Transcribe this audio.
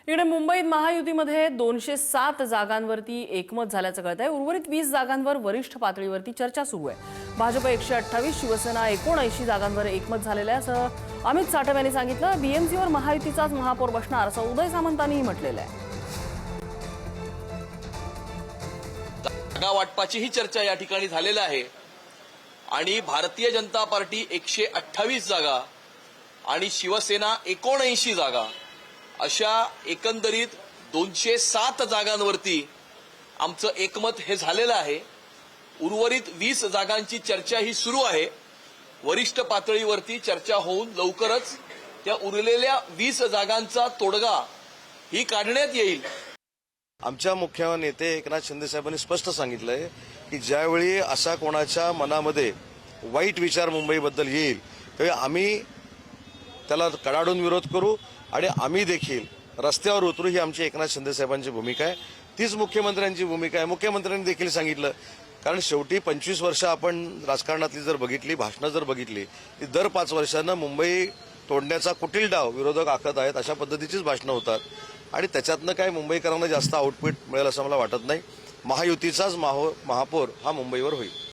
इकडे मुंबईत महायुतीमध्ये 207 जागांवरती एकमत झाल्याचं कळत आहे। उर्वरित 20 जागांवर वरिष्ठ पातळीवरती चर्चा सुरू आहे। भाजप 128, शिवसेना 79 जागांवर एकमत झालेलं आहे असं अमित साटम यांनी सांगितलं। बीएमसीवर महायुतीचाच महापौर बसणार असं उदय सामंतांनीही म्हटलेलं आहे। जागा वाटपाची ही चर्चा या ठिकाणी झालेली आहे आणि भारतीय जनता पार्टी 128 जागा आणि शिवसेना 79 जागा अशा एकंदरीत 207 जागांवरती आमचं एकमत हे झालेलं आहे। उर्वरित 20 जागांची चर्चा ही सुरू आहे। वरिष्ठ पातळीवरती चर्चा होऊन लवकरच त्या उरलेल्या 20 जागांचा तोडगा ही काढण्यात येईल। आमच्या मुख्य नेते एकनाथ शिंदे साहेबांनी स्पष्ट सांगितलंय की ज्यावेळी असा कोणाच्या मनामध्ये वाईट विचार मुंबईबद्दल येईल तेव्हा आम्ही त्याला कडाडून विरोध करू आणि आम्ही देखील रस्त्यावर उतरू, ही आमची एकनाथ शिंदे साहेबांची भूमिका आहे। तीच मुख्यमंत्र्यांची भूमिका आहे। मुख्यमंत्र्यांनी देखील सांगितलं, कारण शेवटी 25 वर्ष आपण राजकारणातली जर बघितली, भाषणं जर बघितली, ती दर 5 वर्षांना मुंबई तोडण्याचा कुटील डाव विरोधक आखत आहेत अशा पद्धतीचीच भाषणं होतात आणि त्याच्यातनं काय मुंबईकरांना जास्त आउटपुट मिळेल असं मला वाटत नाही। महायुतीचाच महापौर हा मुंबईवर होईल।